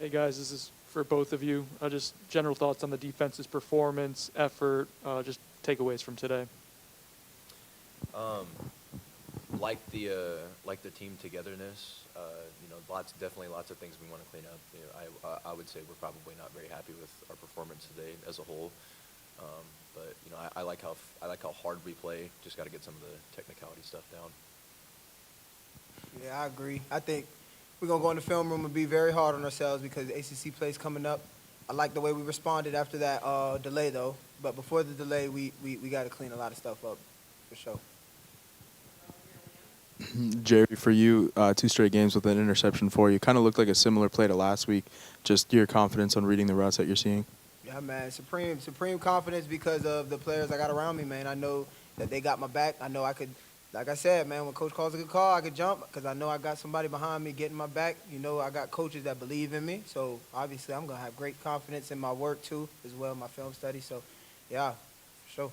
Hey guys, this is for both of you. Just general thoughts on the defense's performance, effort, just takeaways from today. Um, like the team togetherness. Definitely lots of things we want to clean up. I would say we're probably not very happy with our performance today as a whole. But I like how hard we play. Just got to get some of the technicality stuff down. Yeah, I agree. I think we're going to go in the film room and be very hard on ourselves because the ACC play's coming up. I like the way we responded after that delay, though. But before the delay, we got to clean a lot of stuff up, for sure. Jerry, for you, 2 straight games with an interception for you. Kind of looked like a similar play to last week. Just your confidence on reading the routes that you're seeing. Yeah, man, supreme confidence because of the players I got around me, man. I know that they got my back. I know I could, like I said, man, when coach calls a good call, I could jump because I know I got somebody behind me getting my back. I got coaches that believe in me. So, obviously, I'm going to have great confidence in my work, too, as well, my film study. So, yeah, for sure.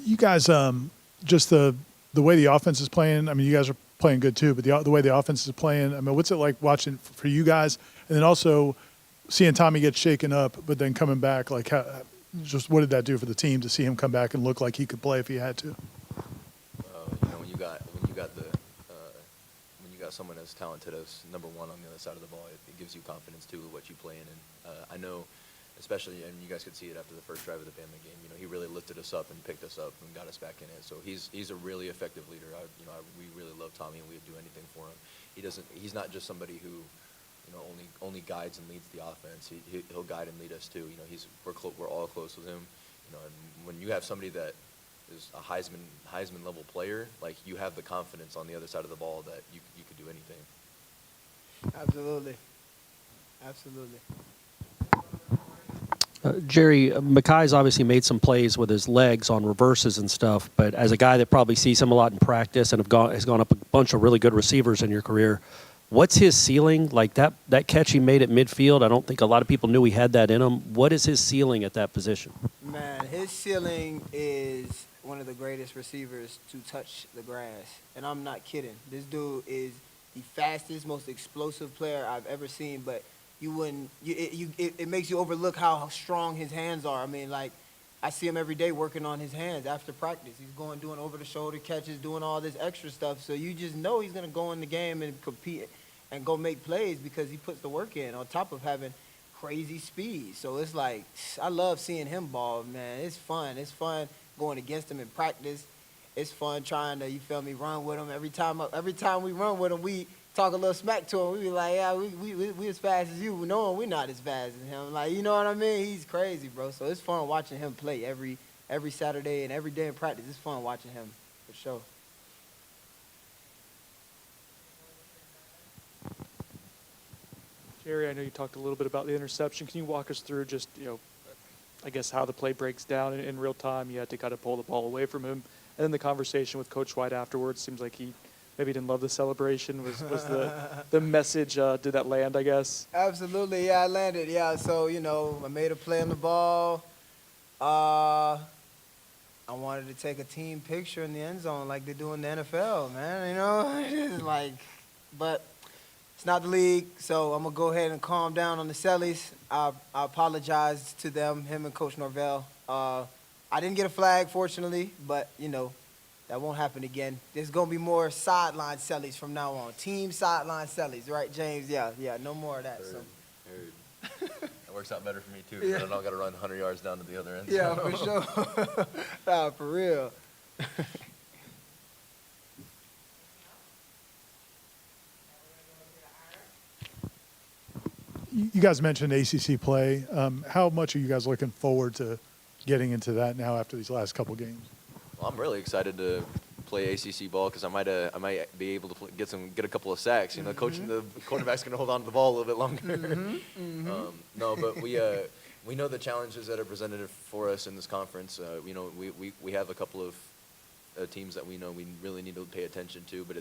You guys, just the way the offense is playing, I mean, you guys are playing good too, but the way the offense is playing, I mean, what's it like watching for you guys? And then also seeing Tommy get shaken up, but then coming back, like, just what did that do for the team to see him come back and look like he could play if he had to? When you got someone as talented as number one on the other side of the ball, it gives you confidence too with what you play in. And I know, especially, and you guys could see it after the first drive of the Bama game. He really lifted us up and picked us up and got us back in it. So he's a really effective leader. We really love Tommy, and we'd do anything for him. He's not just somebody who, only guides and leads the offense. He'll guide and lead us too. We're all close with him. And when you have somebody that is a Heisman level player, like, you have the confidence on the other side of the ball that you could do anything. Absolutely. Absolutely. Jerry, Makai's obviously made some plays with his legs on reverses and stuff, but as a guy that probably sees him a lot in practice and has gone up a bunch of really good receivers in your career, what's his ceiling? Like that catch he made at midfield, I don't think a lot of people knew he had that in him. What is his ceiling at that position? Man, his ceiling is one of the greatest receivers to touch the grass. And I'm not kidding. This dude is the fastest, most explosive player I've ever seen, but it makes you overlook how strong his hands are. I mean, like, I see him every day working on his hands after practice. He's doing over-the-shoulder catches, doing all this extra stuff. So you just know he's going to go in the game and compete and go make plays because he puts the work in on top of having crazy speed. So it's like, I love seeing him ball, man. It's fun. It's fun going against him in practice. It's fun trying to, run with him. Every time we run with him, we talk a little smack to him. We be like, yeah, we as fast as you. Knowing we're not as fast as him. Like, you know what I mean? He's crazy, bro. So it's fun watching him play every Saturday and every day in practice. It's fun watching him, for sure. Jerry, I know you talked a little bit about the interception. Can you walk us through just, I guess how the play breaks down in real time? You had to kind of pull the ball away from him. And then the conversation with Coach White afterwards seems like he maybe didn't love the celebration. Was the message, did that land, I guess? Absolutely, yeah, I landed. Yeah, so, I made a play on the ball. I wanted to take a team picture in the end zone like they do in the NFL, man, It's like, but it's not the league, so I'm going to go ahead and calm down on the Sellies. I apologize to them, him and Coach Norvell. I didn't get a flag, fortunately, but, that won't happen again. There's going to be more sideline Sellies from now on. Team sideline Sellies, right, James? Yeah, no more of that. Heard. That works out better for me, too, because I don't got to run 100 yards down to the other end. Yeah, for sure. Nah, for real. You guys mentioned ACC play. How much are you guys looking forward to getting into that now after these last couple games? Well, I'm really excited to play ACC ball because I might be able to get a couple of sacks. Coaching the quarterback's going to hold on to the ball a little bit longer. No, but we know the challenges that are presented for us in this conference. We have a couple of teams that we know we really need to pay attention to, but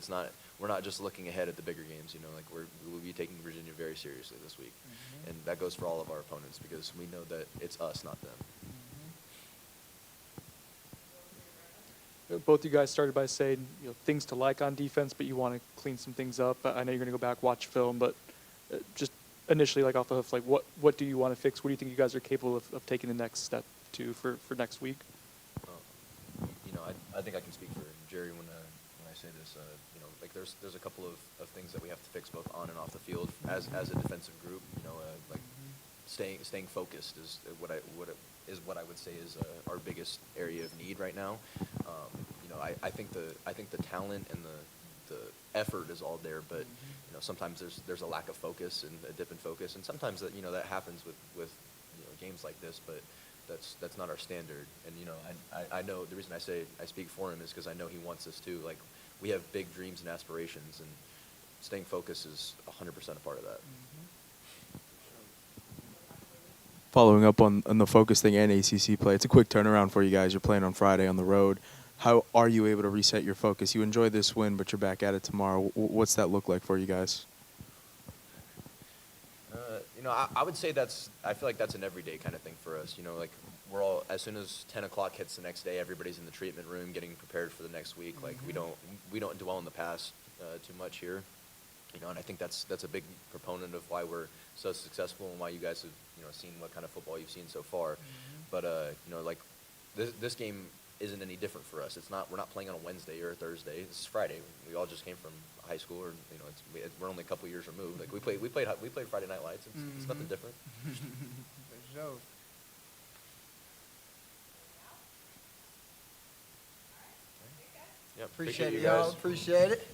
we're not just looking ahead at the bigger games. We will be taking Virginia very seriously this week, and that goes for all of our opponents because we know that it's us, not them. Both you guys started by saying, things to like on defense, but you want to clean some things up. I know you're going to go back, watch film, but just initially, like off the hoof, like what do you want to fix? What do you think you guys are capable of taking the next step to for next week? I think I can speak for Jerry when I say this. Like there's a couple of things that we have to fix both on and off the field as a defensive group. Like staying focused is what I would say is our biggest area of need right now. I think the talent and the effort is all there, but sometimes there's a lack of focus and a dip in focus, and sometimes that happens with games like this, but that's not our standard. And I know the reason I speak for him is because I know he wants us too. Like, we have big dreams and aspirations, and staying focused is 100% a part of that. Following up on the focus thing and ACC play, it's a quick turnaround for you guys. You're playing on Friday on the road. How are you able to reset your focus? You enjoy this win, but you're back at it tomorrow. What's that look like for you guys? I would say I feel like that's an everyday kind of thing for us. Like, we're all, as soon as 10 o'clock hits the next day, everybody's in the treatment room getting prepared for the next week. Like, we don't dwell in the past too much here. And I think that's a big proponent of why we're so successful and why you guys have seen what kind of football you've seen so far. But like this game isn't any different for us. We're not playing on a Wednesday or a Thursday. This is Friday. We all just came from high school, or we're only a couple years removed. Like, we played Friday Night Lights. It's nothing different. For sure. Yeah, Appreciate it, you guys. y'all. Appreciate it.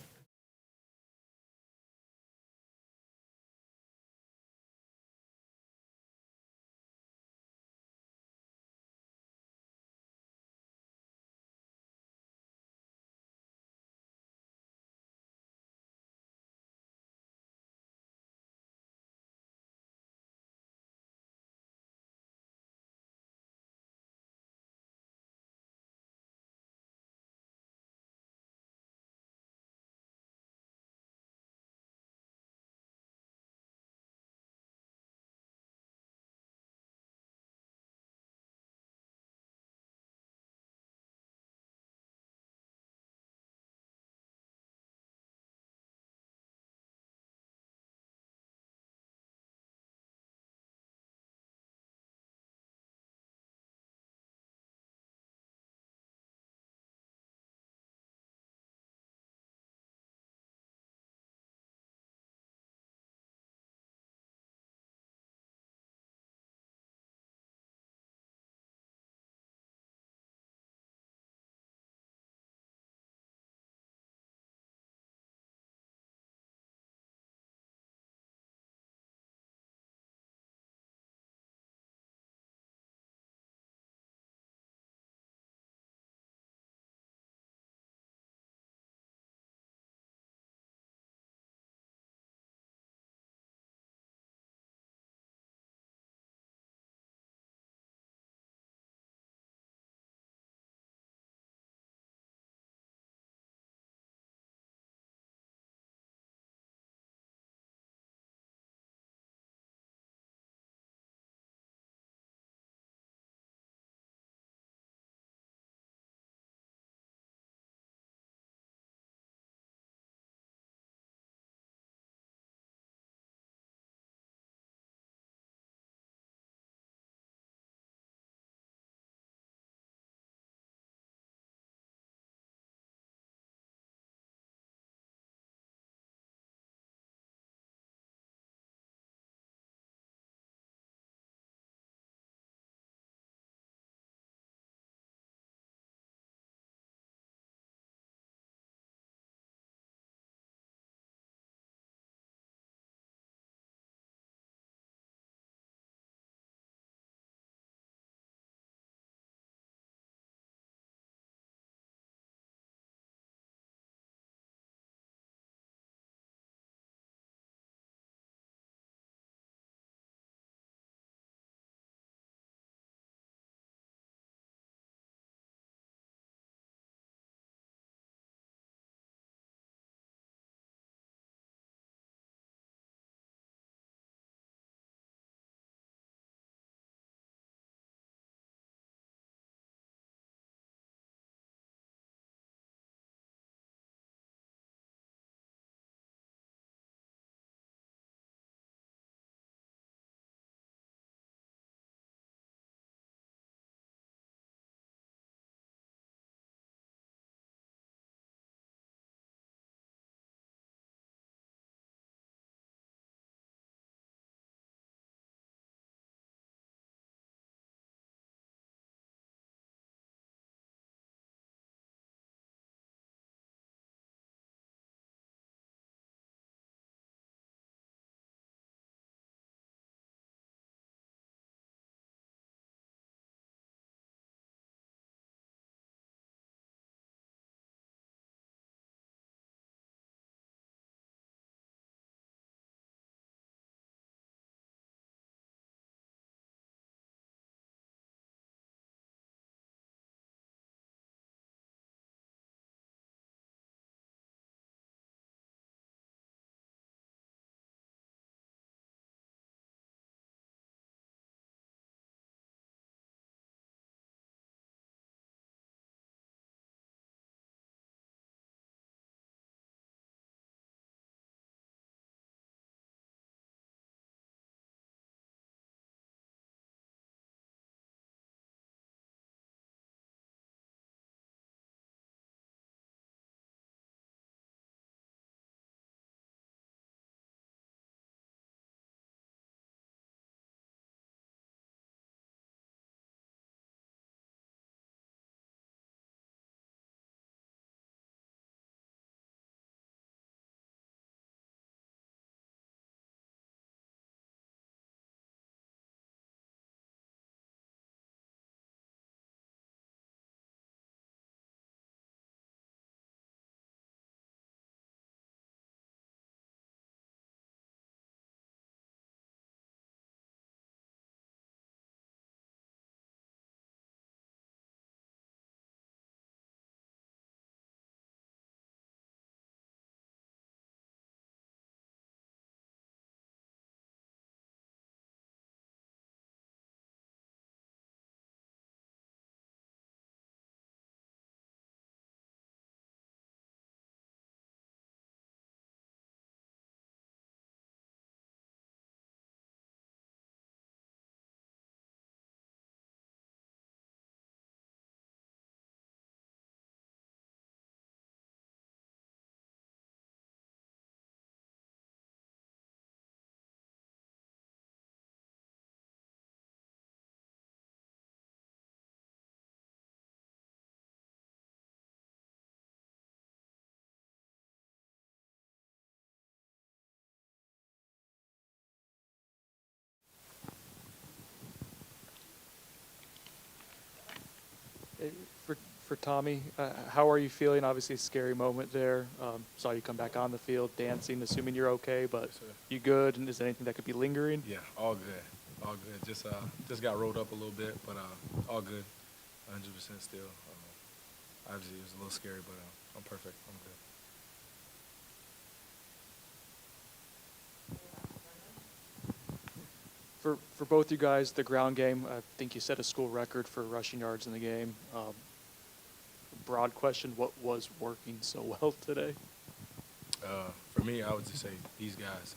for Tommy. How are you feeling? Obviously, a scary moment there. Saw you come back on the field dancing, assuming you're okay, but Yes, sir. you good? And is there anything that could be lingering? Yeah, all good. All good. Just got rolled up a little bit, but all good. 100% still. Obviously, it was a little scary, but I'm perfect. I'm good. For both you guys, the ground game, I think you set a school record for rushing yards in the game. Broad question, what was working so well today? For me, I would just say these guys.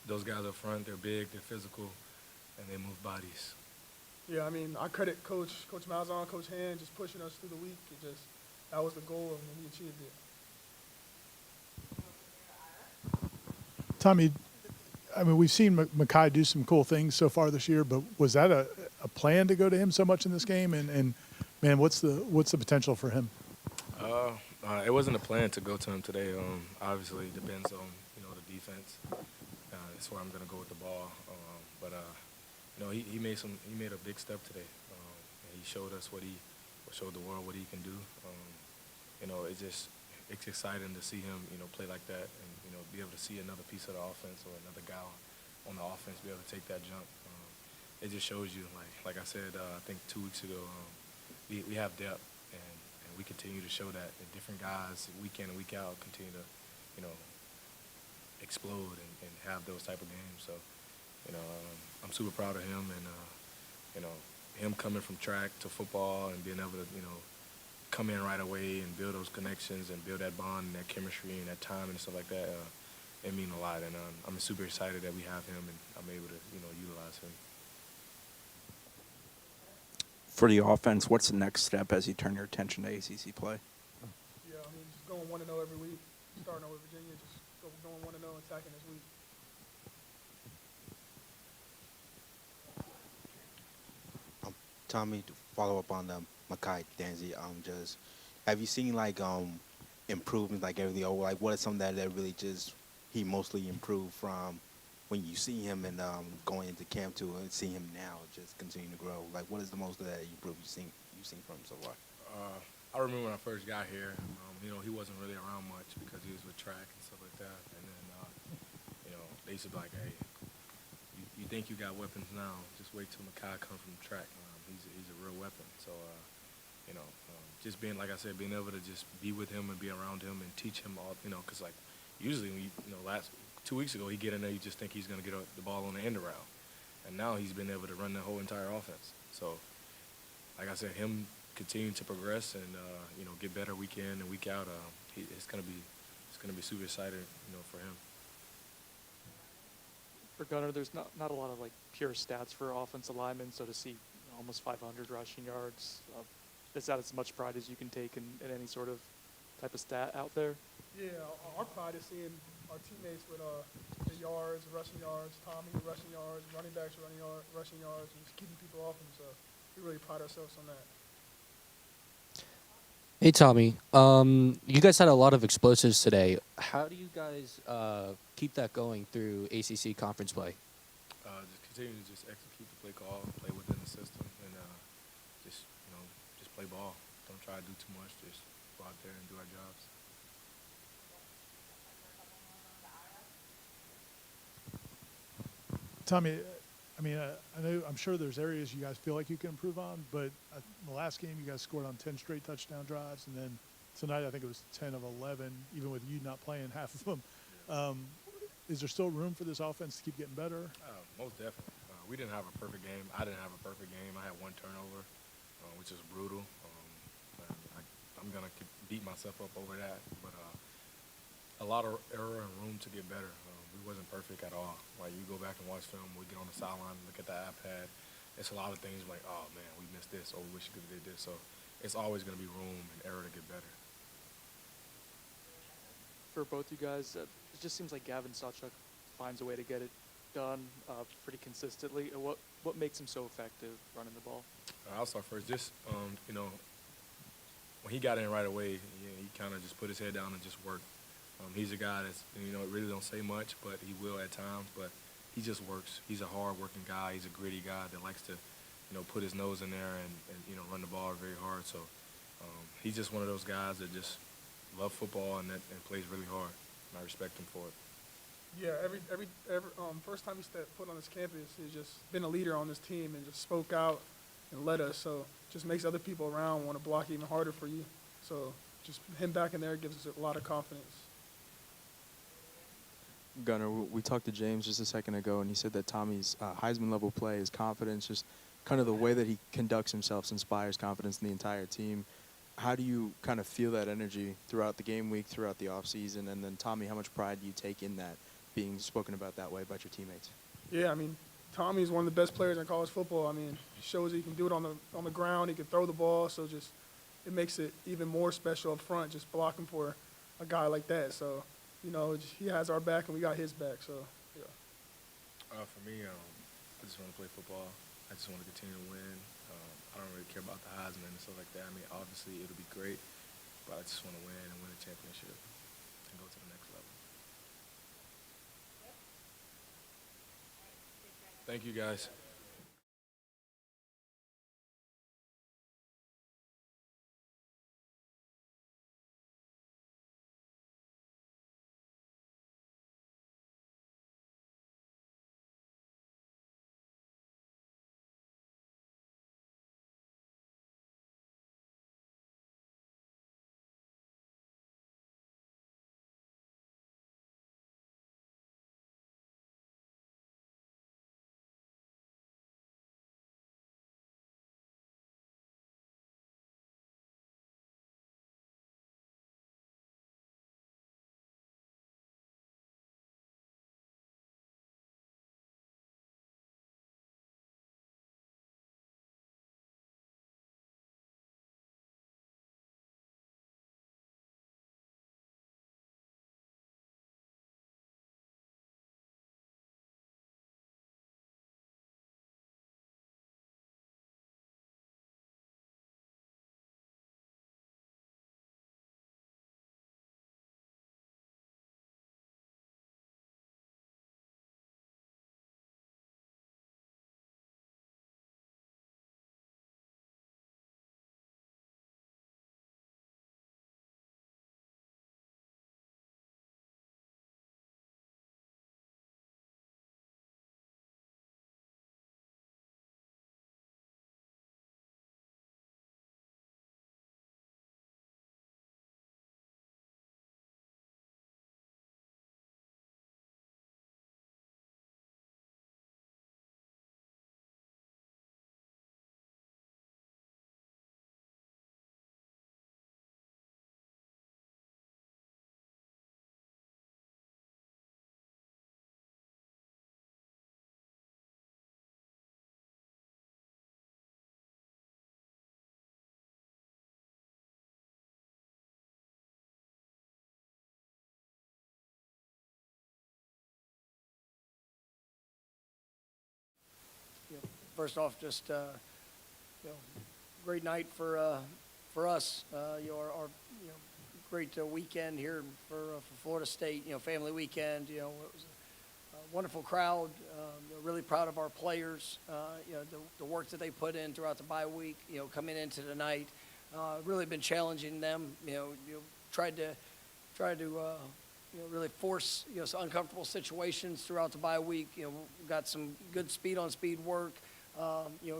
Those guys up front, they're big, they're physical, and they move bodies. Yeah, I mean, I credit Coach Malzahn, Coach Hand, just pushing us through the week. That was the goal, and we achieved it. Tommy, I mean, we've seen Makai do some cool things so far this year, but was that a plan to go to him so much in this game? And man, what's the potential for him? It wasn't a plan to go to him today. Obviously, it depends on the defense. That's where I'm going to go with the ball. He made a big step today. And he showed us showed the world what he can do. It's exciting to see him play like that and be able to see another piece of the offense or another guy on the offense be able to take that jump. It just shows you, like I said, I think 2 weeks ago, we have depth and we continue to show that. And different guys, week in and week out, continue to explode and have those type of games. So, I'm super proud of him and him coming from track to football and being able to come in right away and build those connections and build that bond and that chemistry and that time and stuff like that. It means a lot, and I'm super excited that we have him and I'm able to utilize him. For the offense, what's the next step as you turn your attention to ACC play? Yeah, I mean, just going 1-0 every week, starting out with Virginia, just going 1-0, attacking this week. Tommy, to follow up on the Makai Danzy, just have you seen improvements what is something that really just he mostly improved from when you see him and going into camp to see him now just continue to grow? What is the most of that improvement you've seen from him so far? I remember when I first got here, he wasn't really around much because he was with track and stuff like that. And then, they used to be like, hey, you think you got weapons now, just wait till Makai comes from track. He's a real weapon. So, just being, like I said, being able to just be with him and be around him and teach him all, because usually when last 2 weeks ago, he get in there, you just think he's going to get the ball on the end around. And now he's been able to run the whole entire offense. So, like I said, him continuing to progress and, get better week in and week out, it's going to be super exciting, for him. For Gunnar, there's not a lot of pure stats for offensive linemen, so to see almost 500 rushing yards, is that as much pride as you can take in any sort of type of stat out there? Yeah, our pride is seeing our teammates with the yards, rushing yards, Tommy rushing yards, running backs rushing yards, and just keeping people off them. So we really pride ourselves on that. Hey, Tommy. You guys had a lot of explosives today. How do you guys keep that going through ACC conference play? Just continue to just execute the play call, play within the system, and just play ball. Don't try to do too much. Just go out there and do our jobs. Tommy, I mean, I'm sure there's areas you guys feel like you can improve on, but in the last game you guys scored on 10 straight touchdown drives, and then tonight I think it was 10 of 11, even with you not playing half of them. Is there still room for this offense to keep getting better? Most definitely. We didn't have a perfect game. I didn't have a perfect game. I had 1 turnover, which is brutal. I'm going to beat myself up over that, but a lot of error and room to get better. We wasn't perfect at all. You go back and watch film, we get on the sideline, look at the iPad. It's a lot of things like, oh, man, we missed this, or we wish we could have did this. So it's always going to be room and error to get better. For both you guys, it just seems like Gavin Sawchuk finds a way to get it done pretty consistently. What makes him so effective running the ball? I'll start first. Just, when he got in right away, he kind of just put his head down and just worked. He's a guy that's, really don't say much, but he will at times. But he just works. He's a hard-working guy. He's a gritty guy that likes to, put his nose in there and run the ball very hard. So He's just one of those guys that just love football and plays really hard. And I respect him for it. Yeah, every first time he stepped foot on this campus, he's just been a leader on this team and just spoke out and led us. So just makes other people around want to block even harder for you. So just him back in there gives us a lot of confidence. Gunnar, we talked to James just a second ago, and he said that Tommy's Heisman level play, his confidence, just kind of the way that he conducts himself inspires confidence in the entire team. How do you kind of feel that energy throughout the game week, throughout the offseason? And then, Tommy, how much pride do you take in that, being spoken about that way about your teammates? Yeah, I mean, Tommy's one of the best players in college football. I mean, he shows he can do it on the ground. He can throw the ball, so just it makes it even more special up front, just blocking for a guy like that. So, you know, he has our back and we got his back. So, yeah. For me, I just want to play football. I just want to continue to win. I don't really care about the Heisman and stuff like that. I mean, obviously it'll be great, but I just want to win and win a championship and go to the next level. Thank you, guys. First off, just great night for us. Our great weekend here for Florida State. Family weekend. It was a wonderful crowd. Really proud of our players. The work that they put in throughout the bye week. Coming into tonight, really been challenging them. Tried to really force some uncomfortable situations throughout the bye week. Got some good speed on speed work.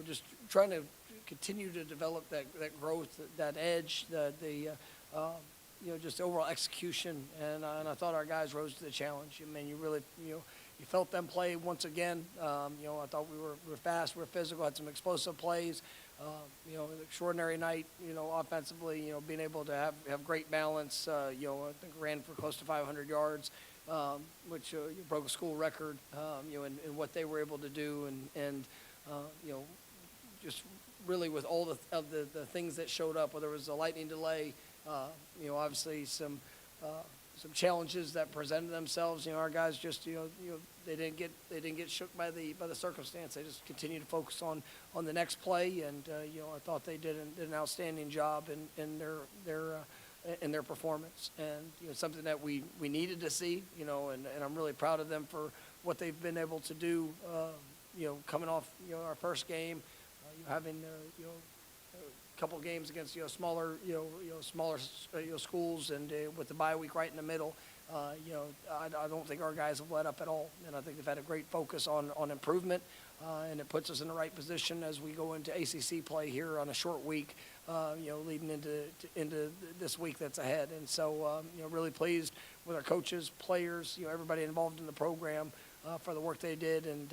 Just trying to continue to develop that growth, that edge, just overall execution. And I thought our guys rose to the challenge. I mean, you really, you felt them play once again. I thought we were fast, we were physical, had some explosive plays. An extraordinary night, offensively, being able to have great balance. I think ran for close to 500 yards, which broke a school record, and what they were able to do. And just really with all the things that showed up, whether it was a lightning delay, obviously some challenges that presented themselves. Our guys just they didn't get shook by the circumstance. They just continued to focus on the next play, and I thought they did an outstanding job in their performance, and something that we needed to see. And I'm really proud of them for what they've been able to do. Coming off our first game, having couple games against smaller schools, and with the bye week right in the middle, I don't think our guys have let up at all, and I think they've had a great focus on improvement, and it puts us in the right position as we go into ACC play here on a short week, leading into this week that's ahead. And so, really pleased with our coaches, players, everybody involved in the program for the work they did, and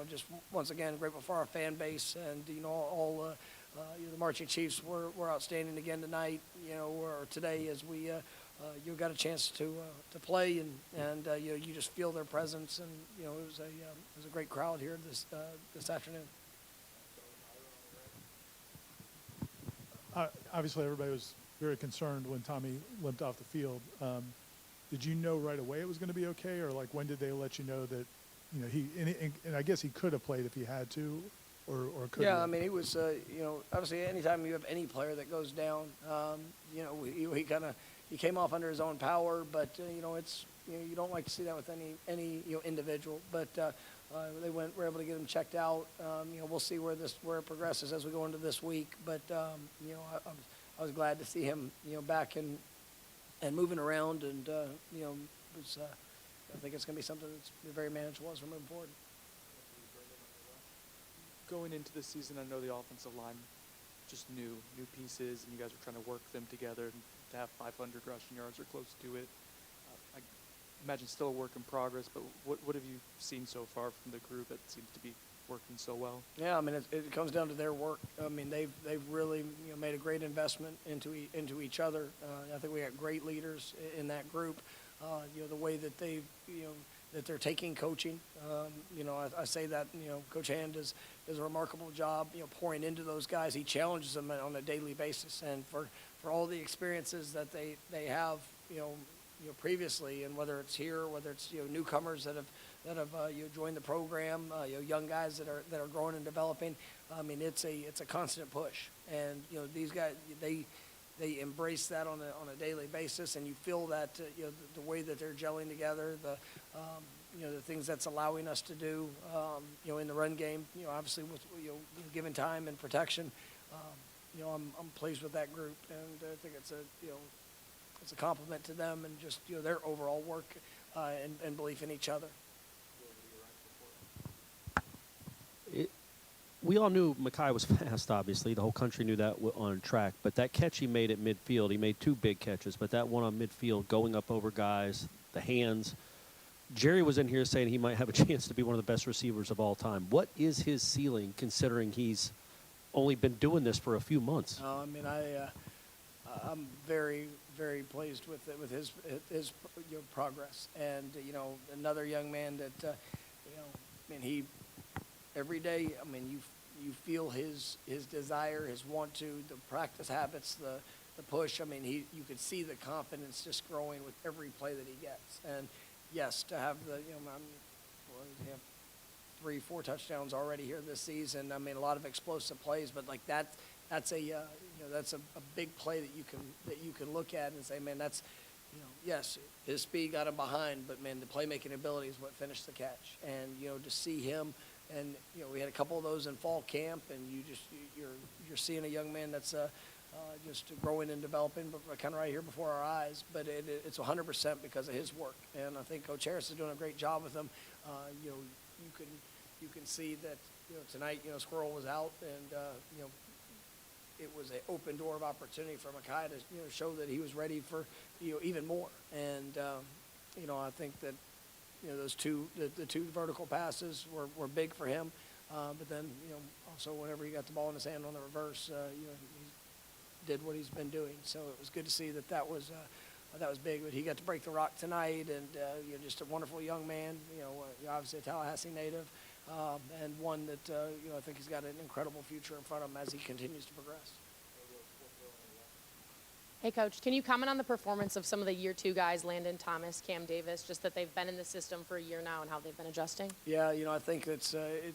just once again grateful for our fan base, and all the Marching Chiefs were outstanding again tonight, or today, as we you got a chance to play, and you just feel their presence, and it was a great crowd here this afternoon. Obviously, everybody was very concerned when Tommy limped off the field. Did you know right away it was going to be okay, or like when did they let you know that he and I guess he could have played if he had to, or could Yeah, he? I mean, he was obviously anytime you have any player that goes down, he came off under his own power, but it's you don't like to see that with any individual, but they were able to get him checked out. We'll see where it progresses as we go into this week, but I was glad to see him back and moving around, and I think it's going to be something that's very manageable as we're moving forward. Going into the season, I know the offensive line, just new pieces, and you guys are trying to work them together, and to have 500 rushing yards or close to it. I imagine still a work in progress, but what have you seen so far from the group that seems to be working so well? Yeah, I mean, it comes down to their work. I mean, they've really made a great investment into each other. I think we got great leaders in that group. The way that that they're taking coaching. I say that Coach Hand does a remarkable job pouring into those guys. He challenges them on a daily basis, and for all the experiences that they have previously, and whether it's here, whether it's newcomers that have joined the program, young guys that are growing and developing. I mean, it's a constant push, and these guys they embrace that on a daily basis, and you feel that the way that they're gelling together, the things that's allowing us to do in the run game, obviously with given time and protection. I'm pleased with that group, and I think it's a compliment to them, and just their overall work and belief in each other. We all knew Makai was fast, obviously. The whole country knew that on track. But that catch he made at midfield, he made two big catches, but that one on midfield, going up over guys, the hands. Jerry was in here saying he might have a chance to be one of the best receivers of all time. What is his ceiling, considering he's only been doing this for a few months? I mean, I'm very, very pleased with his progress, and another young man that I mean, he every day. I mean, you feel his desire, his want to, the practice habits, the push. I mean, you could see the confidence just growing with every play that he gets, and yes, to have the have 3-4 touchdowns already here this season. I mean, a lot of explosive plays, but like that's a that's a big play that you can look at and say, man, that's yes, his speed got him behind, but man, the playmaking ability is what finished the catch. And to see him, and we had a couple of those in fall camp, and you're seeing a young man that's just growing and developing, but kind of right here before our eyes. But it's 100% because of his work, and I think Coach Harris is doing a great job with him. You can see that tonight Squirrel was out, and it was an open door of opportunity for Makai to show that he was ready for even more. And I think that those the two vertical passes were big for him. But then also whenever he got the ball in his hand on the reverse, he did what he's been doing. So it was good to see that was big. But he got to break the rock tonight, and just a wonderful young man. Obviously a Tallahassee native, and one that I think he's got an incredible future in front of him as he continues to progress. Hey, Coach, can you comment on the performance of some of the year two guys, Landon Thomas, Cam Davis, just that they've been in the system for a year now and how they've been adjusting? Yeah, I think it's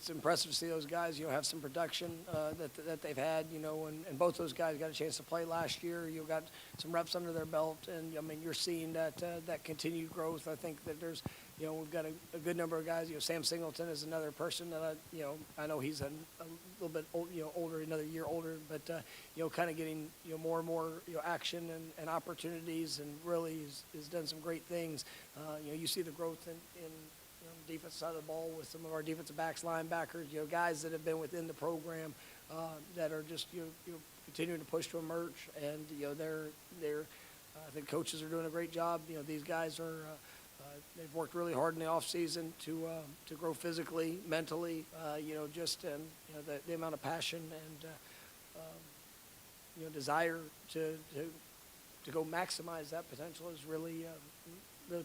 impressive to see those guys, have some production that they've had, and both those guys got a chance to play last year. You got some reps under their belt, and I mean, you're seeing that continued growth. I think that there's we've got a good number of guys. Sam Singleton is another person that I know he's a little bit older, another year older, but kind of getting more and more action and opportunities, and really has done some great things. You see the growth in the defensive side of the ball with some of our defensive backs, linebackers, guys that have been within the program that are just continuing to push to emerge, and they're I think coaches are doing a great job. These guys are. They've worked really hard in the off season to grow physically, mentally. The amount of passion and desire to go maximize that potential is really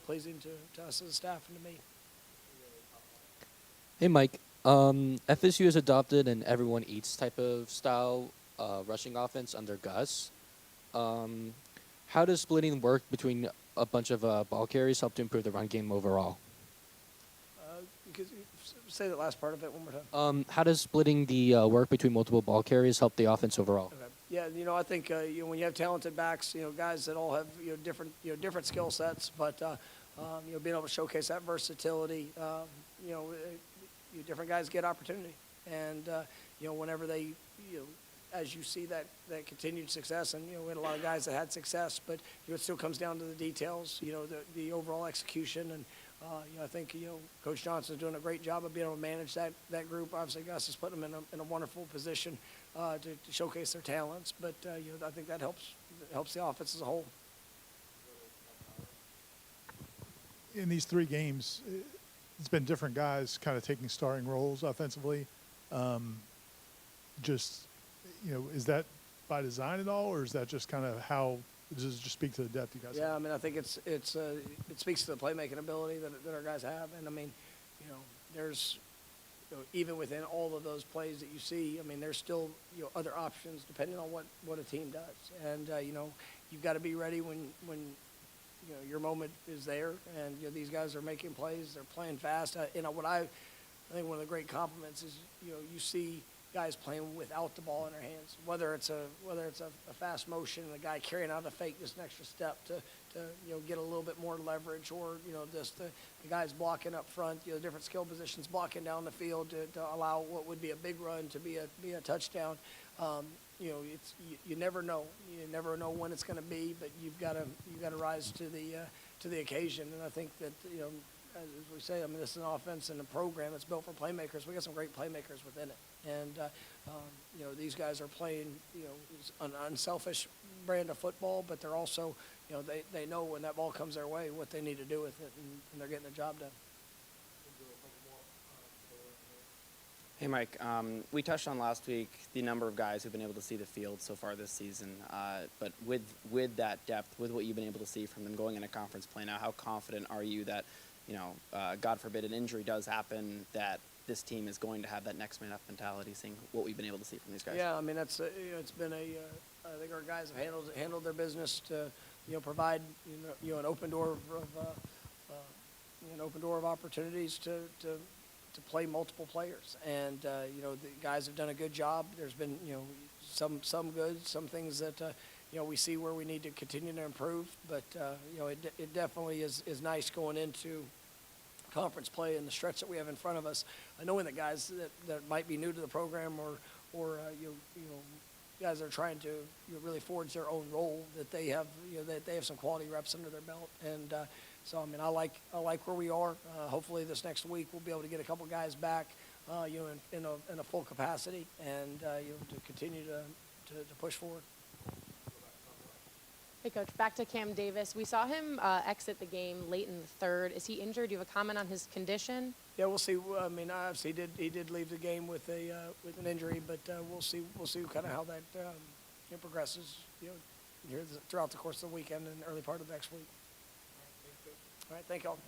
pleasing to us as a staff and to me. Hey, Mike. FSU has adopted an everyone eats type of style rushing offense under Gus. How does splitting work between a bunch of ball carriers help to improve the run game overall? Say the last part of it one more time. How does splitting the work between multiple ball carriers help the offense overall? Okay. Yeah, I think when you have talented backs, guys that all have different skill sets, but being able to showcase that versatility, different guys get opportunity, and whenever they as you see that continued success, and we had a lot of guys that had success, but it still comes down to the details, the overall execution, and I think Coach Johnson's doing a great job of being able to manage that group. Obviously, Gus has put them in a wonderful position to showcase their talents, but I think that helps the offense as a whole. In these 3 games, it's been different guys kind of taking starting roles offensively. Is that by design at all, or is that just kind of how? Does it just speak to the depth you guys have? Yeah, I mean, I think it speaks to the playmaking ability that our guys have, and I mean, there's even within all of those plays that you see, I mean, there's still other options depending on what a team does, and you've got to be ready when your moment is there, and these guys are making plays, they're playing fast. I think one of the great compliments is you see guys playing without the ball in their hands, whether it's a fast motion, the guy carrying out a fake just an extra step to get a little bit more leverage, or just the guys blocking up front, different skill positions blocking down the field to allow what would be a big run to be a touchdown. You never know when it's going to be, but you've got to rise to the occasion, and I think that as we say, I mean, this is an offense and a program that's built for playmakers. We got some great playmakers within it, and these guys are playing an unselfish brand of football, but they're also they know when that ball comes their way what they need to do with it, and they're getting the job done. Hey, Mike. We touched on last week the number of guys who've been able to see the field so far this season. But with that depth, with what you've been able to see from them going into conference play now, how confident are you that, God forbid an injury does happen, that this team is going to have that next man up mentality, seeing what we've been able to see from these guys? Yeah, I mean, that's it's been I think our guys have handled their business to provide an open door of opportunities to play multiple players, and the guys have done a good job. There's been some good, some things that we see where we need to continue to improve, but it definitely is nice going into conference play and the stretch that we have in front of us, knowing that guys that might be new to the program or guys that are trying to really forge their own role, that they have that they have some quality reps under their belt, and so I mean, I like where we are. Hopefully this next week we'll be able to get a couple guys back in a full capacity, and to continue to push forward. Hey, Coach, back to Cam Davis. We saw him exit the game late in the third. Is he injured? Do you have a comment on his condition? Yeah, we'll see. I mean, obviously he did leave the game with an injury, but we'll see kind of how that progresses here throughout the course of the weekend and early part of next week. All right, thank y'all.